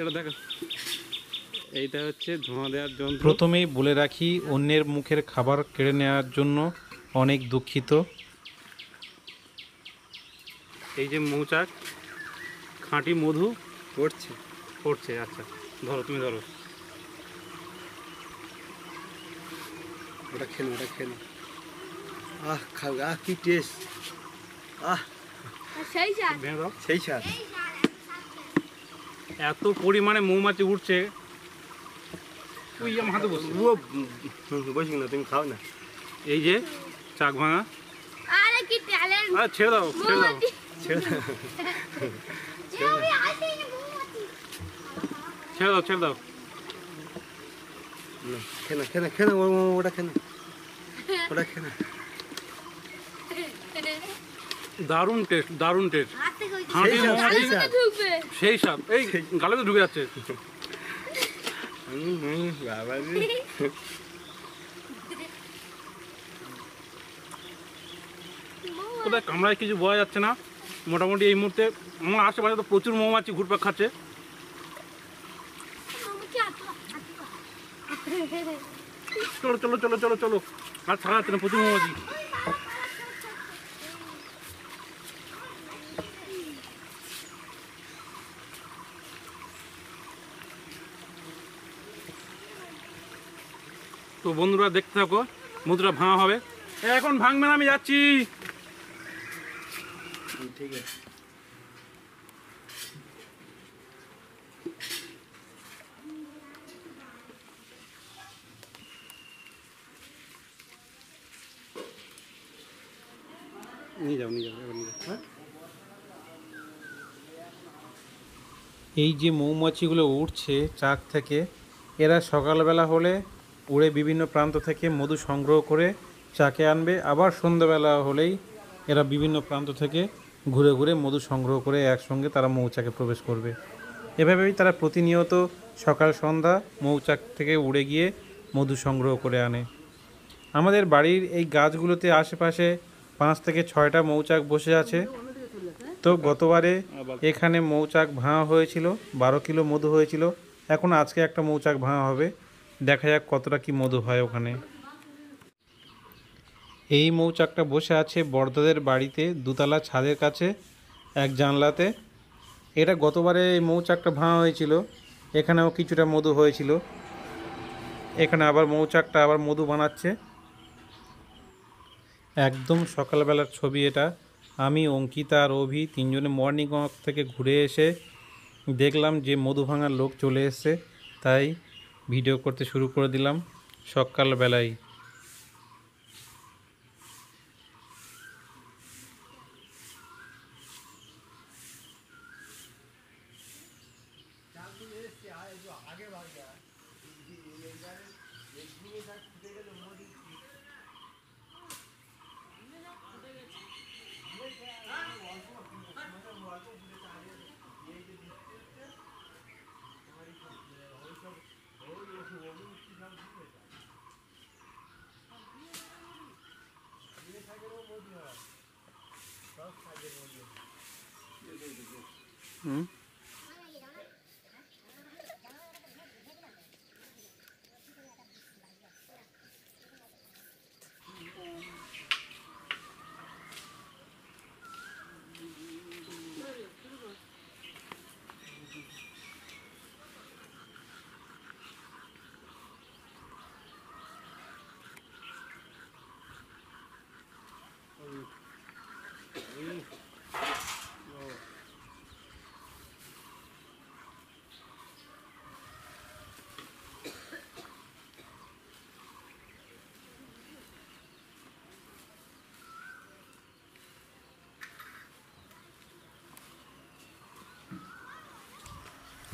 এটা দেখো, এইটা হচ্ছে ধোঁয়া দেওয়ার যন্ত্র। প্রথমেই বলে রাখি, অন্যের মুখের খাবার কেড়ে নেওয়ার জন্য অনেক দুঃখিত। এই যে মৌচাক, খাঁটি মধু পড়ছে। পড়ছে। আচ্ছা ধরো, তুমি ধরো। ওটা খেলো, ওটা খেলো। আহ খাও, আহ কি টেস্ট, আহ ভেঙে দাও। সেই স্বাদ। এত পরিমাণে মৌমাছি উঠছে, ওই আমার হাতে বসে। বসি না, তুমি খাও না। এই যে চাক ভাঙা। আরে কি ট্যালেন্ট! আরে ছেড়ে দাও, ছেড়ে দাও, ছেড়ে দাও। ছেড়ে দাও, ছেড়ে দাও। না, খেনা খেনা খেনা, ওটা খেনা, ওটা খেনা। দারুণ টেস্ট, দারুণ টেস্ট। হাতে কই খাঁটি সেই স্বাদ, মৌমাছি, সেই স্বাদ। ঢুকবে। সেই স্বাদ। এই গালে তো ঢুকে যাচ্ছে। বাবা রে। কোথায় কামড়ায় কিছু বোঝা যাচ্ছে না। মোটামুটি এই মুহূর্তে আমার আশেপাশে তো প্রচুর মৌমাছি ঘুরপাক খাচ্ছে। চলো চলো চলো চলো চলো, আর ছাড়া যাচ্ছে না, প্রচুর মৌমাছি। তো বন্ধুরা দেখতে থাকো, মুদ্রা ভাঙা হবে। এখন ভাঙবে না, আমি যাচ্ছি। ঠিক আছে। নিয়ে যাও, নিয়ে যাও, এবার নিয়ে যাও। হ্যাঁ? এই যে মৌমাছিগুলো উঠছে চাক থেকে, এরা সকালবেলা হলে উড়ে বিভিন্ন প্রান্ত থেকে মধু সংগ্রহ করে চাকে আনবে, আবার সন্ধ্যাবেলা হলেই এরা বিভিন্ন প্রান্ত থেকে ঘুরে ঘুরে মধু সংগ্রহ করে একসঙ্গে তারা মৌচাকে প্রবেশ করবে। এভাবেই তারা প্রতিনিয়ত সকাল সন্ধ্যা মৌচাক থেকে উড়ে গিয়ে মধু সংগ্রহ করে আনে। আমাদের বাড়ির এই গাছগুলোতে আশেপাশে 5 থেকে 6টা মৌচাক বসে আছে। তো গতবারে এখানে মৌচাক ভাঙা হয়েছিল, 12 কিলো মধু হয়েছিল। এখন আজকে একটা মৌচাক ভাঙা হবে, দেখা যাক কতটা কি মধু হয় ওখানে। এই মৌচাকটা বসে আছে বড়দাদের বাড়িতে, দুতলা ছাদের কাছে এক জানলাতে। এটা গতবারে এই মৌচাকটা ভাঙা হয়েছিল, এখানেও কিছুটা মধু হয়েছিল। এখানে আবার মৌচাকটা আবার মধু বানাচ্ছে। একদম সকালবেলার ছবি এটা। আমি, অঙ্কিতা আর অভি তিনজনে মর্নিং ওয়াক থেকে ঘুরে এসে দেখলাম যে মধু ভাঙার লোক চলে এসেছে, তাই ভিডিও করতে শুরু করে দিলাম সকালবেলায়। হুম,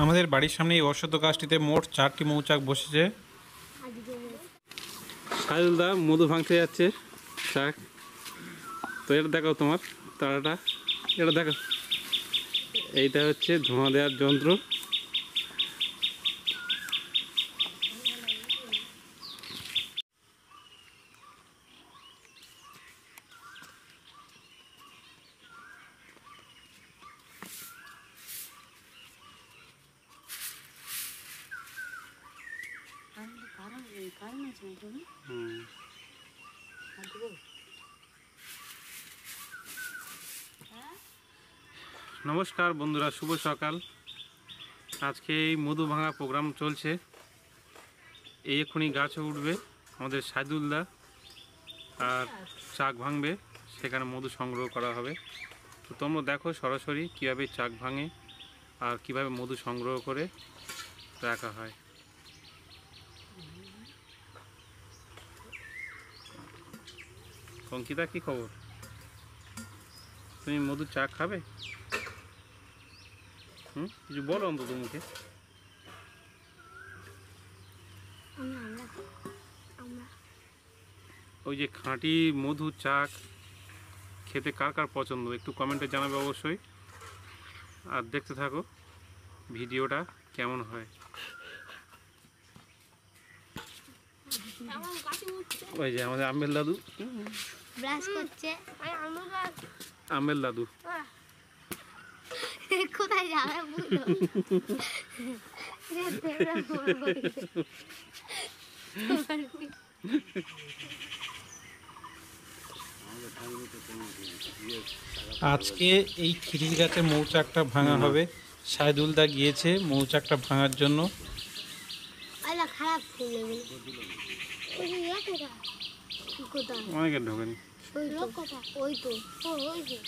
আমাদের বাড়ির সামনে এই অশ্বত্থ গাছটিতে মোট 4টি মৌচাক বসেছে। কাজলদা মধু ভাঙতে যাচ্ছে শাক। তো এটা দেখো তোমার তারাটা, এটা দেখো, এইটা হচ্ছে ধোঁয়া দেওয়ার যন্ত্র। হুম। নমস্কার বন্ধুরা, শুভ সকাল। আজকে এই মধু ভাঙা প্রোগ্রাম চলছে। এই এক্ষুনি গাছে উঠবে আমাদের সাইদুলদা, আর চাক ভাঙবে, সেখানে মধু সংগ্রহ করা হবে। তো তোমরা দেখো সরাসরি কীভাবে চাক ভাঙে আর কিভাবে মধু সংগ্রহ করে রাখা হয়। অঙ্কিতা, কি খবর? তুমি মধু চা খাবে? কিছু বলো অন্তত মুখে। ওই যে খাঁটি মধু চাক খেতে কার কার পছন্দ একটু কমেন্টে জানাবে অবশ্যই। আর দেখতে থাকো ভিডিওটা কেমন হয়। ওই যে আমাদের আমের দাদু ব্রাশ করছে। আমের দাদু কোথায় যাবে বুঝলো? আজকে এই খিরিস গাছে মৌচাকটা ভাঙা হবে। সাইদুলদা গিয়েছে মৌচাকটা ভাঙার জন্য। আলা খারাপ ফুল ওই ইয়া কোথায় অনেকের ঢোকেনি। ওই লোক কোথায়? ওই তো ওই যে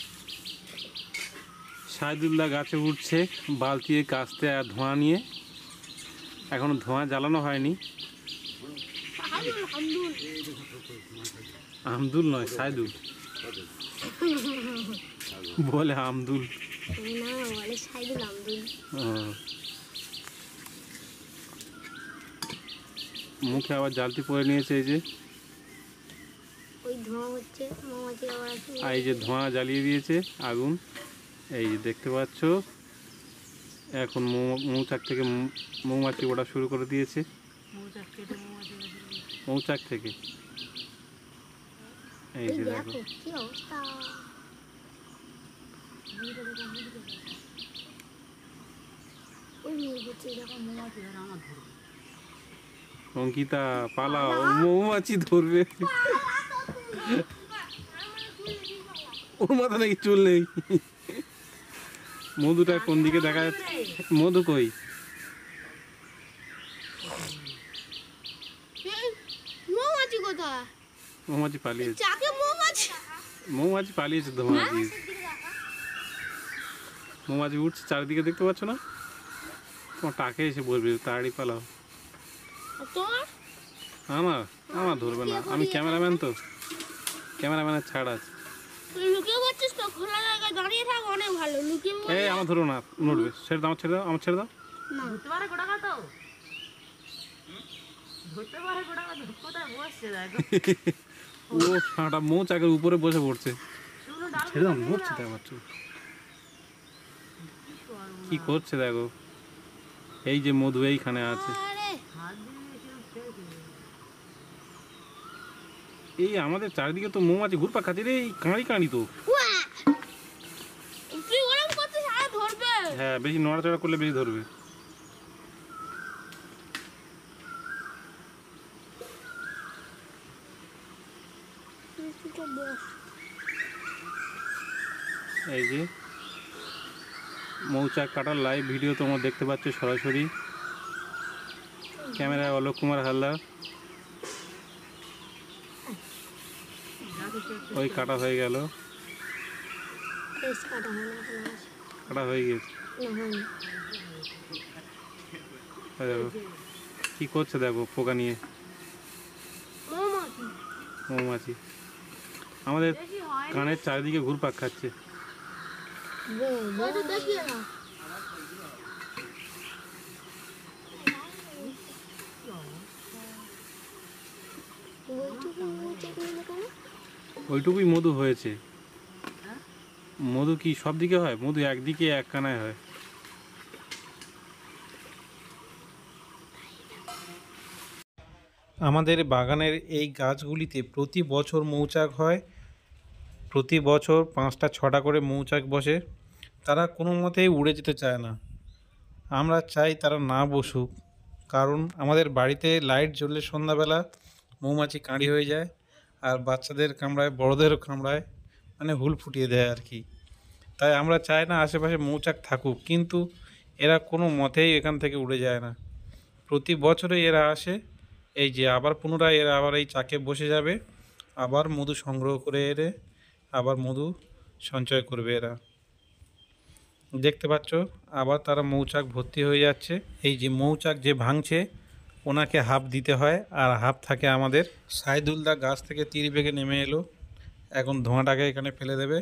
সাইদুল্লাহ গাছে উঠছে বালতি কাস্তে আর ধোঁয়া নিয়ে। এখনো ধোঁয়া জ্বালানো হয়নি। আমদুল নয়, সাইদুল বলে আমদুল। না বলে সাইদুল আমদুল। মুখে আবার জালতি পরে নিয়েছে। এই যে ওই ধোঁয়া হচ্ছে, মৌমাছি আবার আসছে। আর এই যে ধোঁয়া জ্বালিয়ে দিয়েছে আগুন, এই যে দেখতে পাচ্ছ। এখন মৌচাক থেকে মৌমাছি ওঠা শুরু করে দিয়েছে। মৌচাক থেকে এই যে দেখো কি অবস্থা। ওই মেয়ে হচ্ছে এরকম মৌমাছি ধরে আমার ধরবে। অঙ্কিতা পালাও, মৌমাছি ধরবে। ওর মাথা নাকি চুল নেই। মধুটা কোন দিকে দেখা যাচ্ছে? মধু কই? মৌমাছি কোথায়? মৌমাছি পালিয়েছে। চাকে মৌমাছি। মৌমাছি পালিয়েছে ধোঁয়া দিয়ে। মৌমাছি উঠছে চারিদিকে, দেখতে পাচ্ছ না? তোমার টাকে এসে বলবে তাড়াতাড়ি পালাও। তোমার আমার আমার ধরবে না, আমি ক্যামেরাম্যান তো, ক্যামেরাম্যানের ছাড় আছে। লুকিয়ে পড়ছিস তো, খোলা জায়গায় দাঁড়িয়ে থাক, অনেক ভালো। লুকিয়ে এই আমার ধরো না, নড়বে। ছেড়ে দাও, আমার ছেড়ে দাও, আমার ছেড়ে দাও। না ধরতে পারে গোটা কথা, ধরতে পারে গোটা কথা। কোথায় বসছে দেখো, ও সাঁটা মৌচাকের উপরে বসে পড়ছে। শুকনো ডাল ছেড়ে দাও, নড়ছে দেখো বাচ্চা। কি করছে দেখো। এই যে মধু এইখানে আছে। আরে হাত দিয়ে এসে উঠছে। এই আমাদের চারিদিকে তো মৌমাছি ঘুরপাক খাচ্ছে রে। এই কাঁড়ি কাঁড়ি তো। উয়া! তুই ওরম করছিস, আর ধরবে। হ্যাঁ, বেশি নড়াচড়া করলে বেশি ধরবে। তুই তো বস। এই যে মৌচাক কাটার লাইভ ভিডিও তোমরা দেখতে পাচ্ছ সরাসরি। ক্যামেরায় অলোক কুমার হালদার। ওই কাটা হয়ে গেল, বেশ কাটা হয় না, এখন আছে। কাটা হয়ে গেছে। না হয়নি। এই দেখো কি করছে দেখো, পোকা নিয়ে মৌমাছি। মৌমাছি আমাদের বেশি হয় কানের চারিদিকে ঘুরপাক খাচ্ছে। ওইটা দেখিয়ে না। ওইটুকু মৌমাছি এখানে কেন? ওইটুকুই মধু হয়েছে। মধু কি সব দিকে হয়? মধু একদিকে এক কানায় হয়। আমাদের বাগানের এই গাছগুলিতে প্রতি বছর মৌচাক হয়। প্রতি বছর 5টা 6টা করে মৌচাক বসে। তারা কোনো মতেই উড়ে যেতে চায় না। আমরা চাই তারা না বসুক, কারণ আমাদের বাড়িতে লাইট জ্বললে সন্ধ্যাবেলা মৌমাছি কাঁড়ি হয়ে যায়, আর বাচ্চাদের কামড়ায়, বড়োদেরও কামড়ায়, মানে হুল ফুটিয়ে দেয় আর কি। তাই আমরা চাই না আশেপাশে মৌচাক থাকুক, কিন্তু এরা কোনো মতেই এখান থেকে উড়ে যায় না। প্রতি বছরে এরা আসে, এই যে আবার পুনরায় এরা আবার এই চাকে বসে যাবে, আবার মধু সংগ্রহ করে এনে আবার মধু সঞ্চয় করবে এরা। দেখতে পাচ্ছ আবার তারা মৌচাক ভর্তি হয়ে যাচ্ছে। এই যে মৌচাক যে ভাঙছে ওনাকে হাফ দিতে হয়, আর হাফ থাকে আমাদের। সাইদুলদা গাছ থেকে তীর বেগে নেমে এলো, এখন ধোঁয়াটাকে এখানে ফেলে দেবে,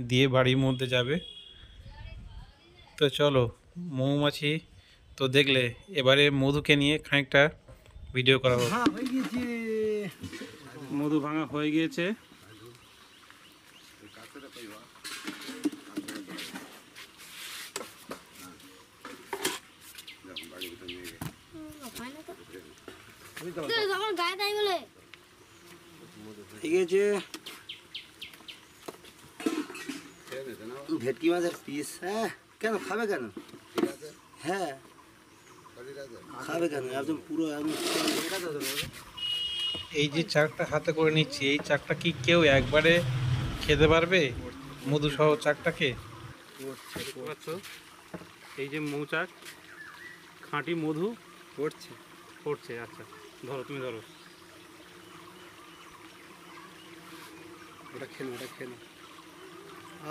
দিয়ে বাড়ির মধ্যে যাবে। তো চলো, মৌমাছি তো দেখলে, এবারে মধুকে নিয়ে খানিকটা ভিডিও করা হোক। হ্যাঁ হয়ে গেছে। মধু ভাঙা হয়ে গিয়েছে। যখন গায়ে তাই বলে হয়ে গেছে ভেটকি মাছের পিস। হ্যাঁ কেন খাবে কেন? হ্যাঁ খাবে কেন? একদম পুরো একদম। এই যে চাকটা হাতে করে নিচ্ছি, এই চাকটা কি কেউ একবারে খেতে পারবে? মধু সহ চাকটাকে। দেখতে পাচ্ছ এই যে মৌচাক, খাঁটি মধু পড়ছে। পড়ছে। আচ্ছা ধরো, তুমি ধরো। ওটা খেলো, ওটা খেলো।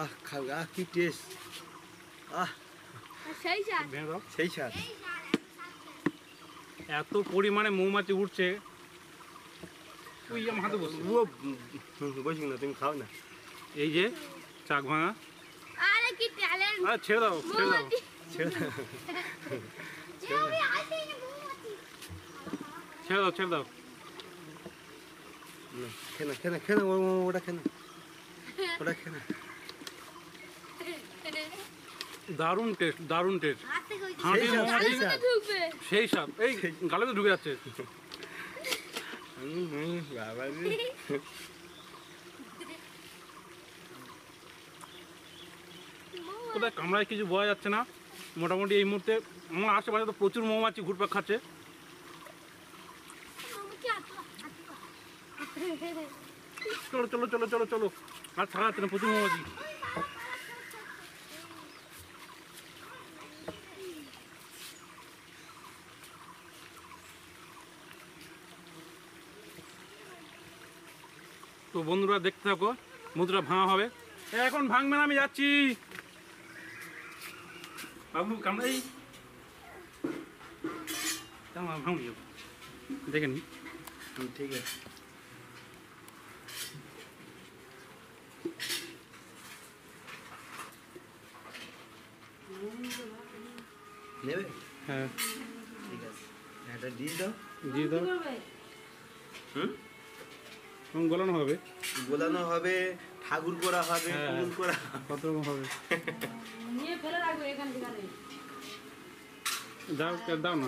আহ খাবে, আহ কি টেস্ট, আহ সেই চাল ভেঙে দাও। সেই স্বাদ। এত পরিমাণে মৌমাছি উঠছে, ওই আমার হাতে বসে। বসি না, তুমি খাও না। এই যে চাক ভাঙা। আরে কি ট্যালেন্ট আরে ছেড়ে দাও, ছেড়ে দাও। ছেড়ে দাও। আমি আইতেই মৌমাছি ছেড়ে দাও, ছেড়ে দাও। না, খেনা খেনা খেনা, ওটা খেনা, ওটা খেনা। দারুণ টেস্ট, দারুণ টেস্ট। হাত থেকে ওই খাঁটি সেই স্বাদ, মৌমাছি, সেই স্বাদ। ঢুকবে সেই স্বাদ। এই গালে তো ঢুকে যাচ্ছে। বাবা রে। কোথায় কামড়ায় কিছু বোঝা যাচ্ছে না। মোটামুটি এই মুহূর্তে আমার আশেপাশে তো প্রচুর মৌমাছি ঘুরপাক খাচ্ছে। মৌমাছি আত্মা চলো চলো চলো চলো চলো, আর ছাড়া যাচ্ছে না, প্রচুর মৌমাছি। তো বন্ধুরা দেখতে থাকো, মধুটা ভাঙা হবে। এখন ভাঙবে না, আমি যাচ্ছি। বাবু কামড়াই, ভাঙি দেখে নি। ঠিক আছে। নেবে? হ্যাঁ ঠিক আছে, একটা ডিশ দাও। দিয়ে দাও। হুম, গলানো হবে, গোলানো হবে, ঠাকুর করা হবে, হ্যাঁ। ফুল করা। কত রকম হবে। নিয়ে ফেলে রাখবে এখান থেকে। দাও দাও না।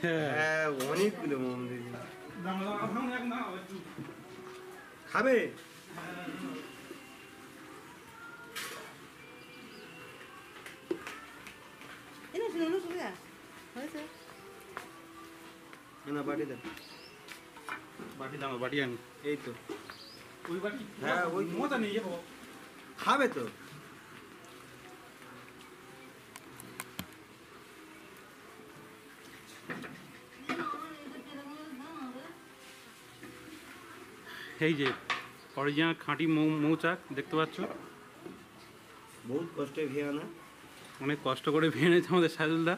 হ্যাঁ হ্যাঁ অনেকগুলো মোম দিয়েছি। দাও দাও, ভাঙ এক না একটু। খাবে? না বাটি দাও। বাটি দাও, বাটি আনি। এই তো ওই বাটি, হ্যাঁ, ওই মজা নিয়ে যাবো। খাবে তো। এই যে অরিজিনাল খাঁটি মৌচাক দেখতে পাচ্ছ, বহুত কষ্টে ভেয়ে আনা। অনেক কষ্ট করে ভেঙেছে আমাদের সাইদুলদা।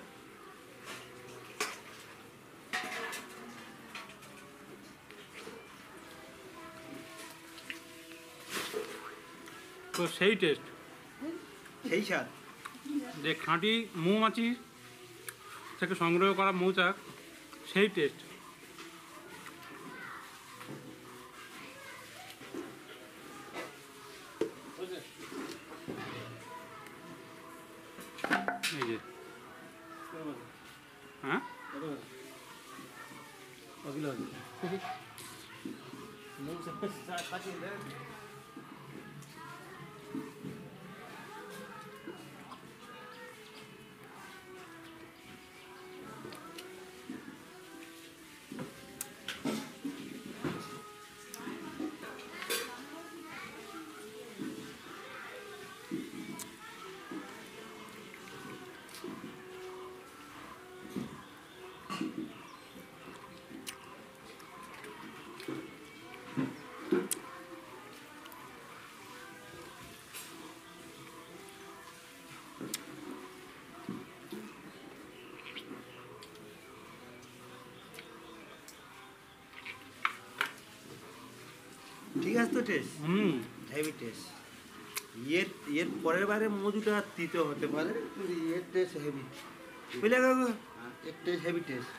তো সেই টেস্ট, সেই স্বাদ। যে খাঁটি মৌমাছি থেকে সংগ্রহ করা মৌচাক, সেই টেস্ট। এই যে হ্যাঁ ঠিক আছে তো টেস্ট? Heavy taste. এর পরের বারে মধুটা তিতো হতে পারে, কিন্তু এর টেস্ট হেভি। বুঝলে কাকু? এর টেস্ট হেভি টেস্ট।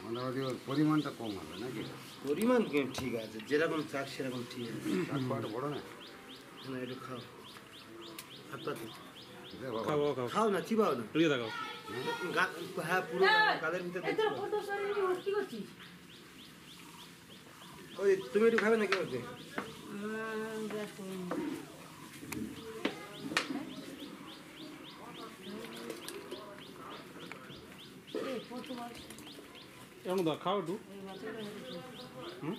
মোটামুটি ওর পরিমাণটা কম হবে নাকি? পরিমাণ ঠিক আছে, যেরকম চাক সেরকম ঠিক আছে। চাক পাটা বড় না? না, একটু খাও, হাত পাতে দে বাবা। খাও খাও খাও না, চিবাও না। এদিকে দেখাও। হ্যাঁ, পুরো গালের ভিতরে এই দেখতে তোর পাও। কত শরীর কি করছিস? ওই তুমি একটু খাবে নাকি ওকে? ব্যাস করুন। এই কত বার এরকম দাও, খাও একটু। এই বাচ্চাগুলো হেঁটেছে। হুম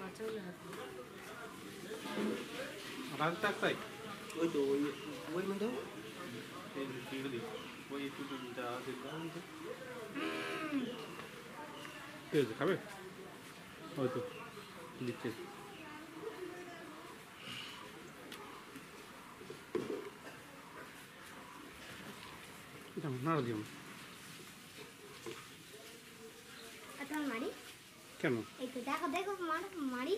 বাচ্চাগুলো হেঁটেছে। রাজ টাক তাই ওই তো ওই মধ্যে এই যে চিংড়ি দিই ওই একটু যা আছে ঠিক আছে, খাবে ওই তো দিচ্ছে। নাড়া দিও আর তোমার মারি কেন? এই তো দেখো দেখো মারি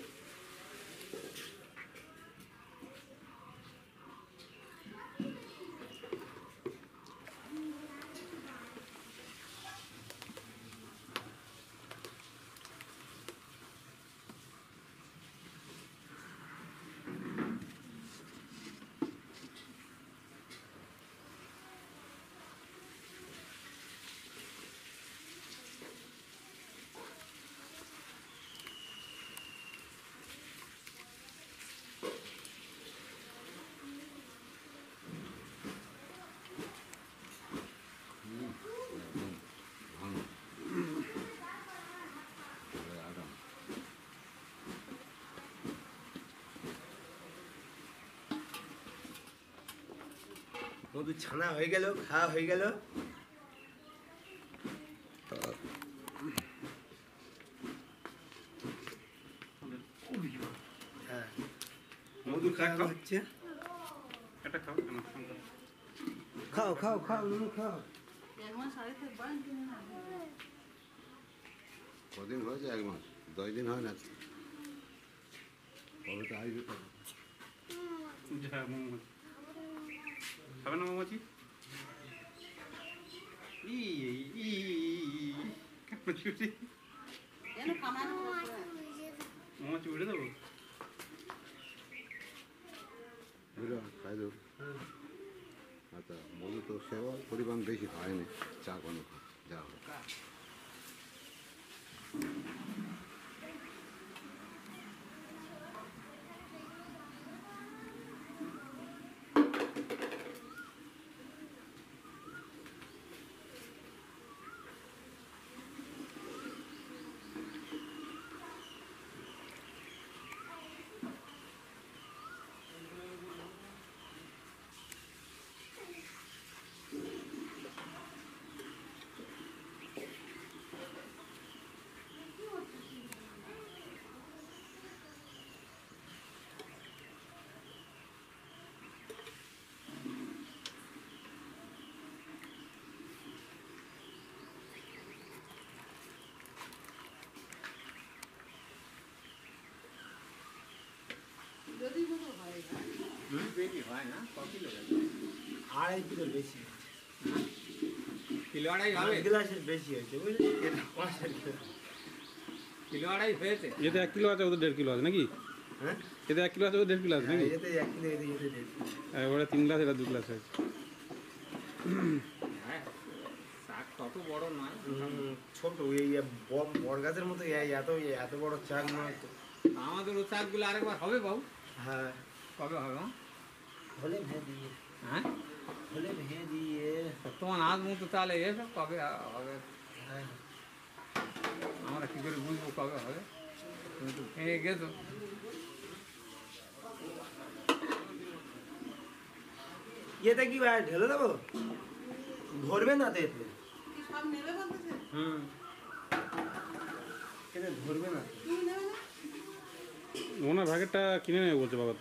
আরাম। মধু ছানা হয়ে গেল, খাওয়া হয়ে গেল। হ্যাঁ, মধু খাওয়া হচ্ছে। এটা খাও কেন? খাও খাও খাও নুনু খাও। এক মাস আগে থেকে বান কিনে না। কদিন হয়েছে? 1 মাস, 10 দিন হয় না। কবে তো আসবে তো? যা মৌমাছি খাবে না মৌমাছি? ই ই কেমন ছুটি কেন কামানো মৌমাছি উঠে দেবো? বুঝলো, খাই দেবো। আচ্ছা, মধু তো সেবা পরিমাণ বেশি হয়নি, চা কোনো যা হোক। যদি কোনো হয় না বেশি হয় না, ক কিলো? 2.5 কিলো বেশি, কিলো আড়াই 5 হবে? গ্লাসের বেশি হয়েছে, বুঝলি? এটা 5 কিলো। কিলো আড়াই হয়েছে? এতে 1 কিলো আছে, ওদের 1.5 কিলো আছে নাকি? হ্যাঁ, এতে 1 কিলো আছে, ওদের 1.5 কিলো আছে নাকি? এতে 1 কিলো, এতে 1.5 কিলো। ওরা 3 গ্লাস, এটা 2 গ্লাস আছে। হ্যাঁ, শাক তত বড় নয়। ছোট এই বড় গাছের মতো এত বড় চাক নয় তো। আমাদের ও শাকগুলো আরেকবার হবে বাবু? হ্যাঁ, কবে হবে? হলে ভেদিয়ে, হ্যাঁ, হলে ভেদিয়ে। তোমার আজ মতো তাহলে এসব কবে হবে? হ্যাঁ, আমরা কী করে বুঝবো কবে হবে? তুমি তো ভেঙে গেছো। এতে কি ভাই ঢেলে দেবো? ধরবে না তো এতে? কি সব নেবে বলতেছে? এতে ধরবে না তো। তুমি নেবে না? ওনার ভাগেরটা কিনে নেবে বলছে বাবা।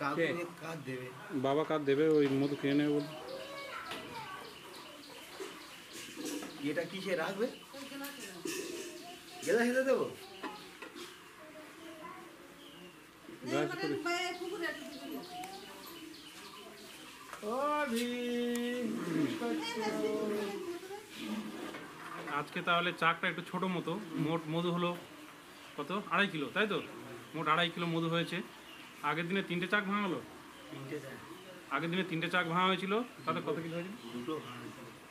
কাজ দেবে। বাবা কাজ দেবে, ওই মধু কিনে নেবে বলছে। এটা কিসে রাখবে? ওই গ্লাসে দাও। গেলা খেতে দেবো? পুকুরে একটু দিকে নিয়ে আসো। আজকে তাহলে চাকটা একটু ছোট মতো, মোট মধু হলো কত 2.5 কিলো, তাই তো? মোট 2.5 কিলো মধু হয়েছে। আগের দিনে 3টে চাক ভাঙা হলো, তিনটে চাক, আগের দিনে 3টে চাক ভাঙা হয়েছিল, তাতে কত কিলো হয়েছিল? দুটো ভাঙা,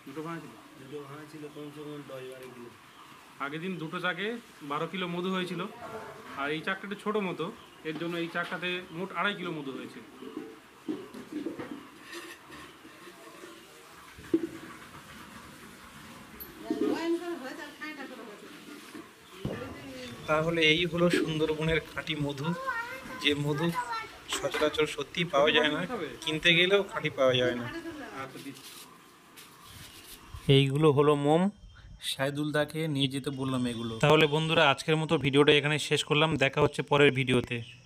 দুটো ভাঙা ছিল। দুটো ভাঙা ছিল কমসে কম 10-12 কিলো। আগের দিন দুটো চাকে 12 কিলো মধু হয়েছিল, আর এই চাকটা একটু ছোটো মতো, এর জন্য এই চাকটাতে মোট 2.5 কিলো মধু হয়েছে। ওয়াইন করে হয়েছে আর খাঁটা করে হয়েছে। তাহলে এই হলো সুন্দরবনের খাঁটি মধু, যে মধু সচরাচর সত্যি পাওয়া যায় না, কিনতে গেলেও খাঁটি পাওয়া যায় না। আচ্ছা দিচ্ছি। এইগুলো হলো মোম, সাইদুলদাকে নিয়ে যেতে বললাম এগুলো। তাহলে বন্ধুরা আজকের মতো ভিডিওটা এখানে শেষ করলাম, দেখা হচ্ছে পরের ভিডিওতে।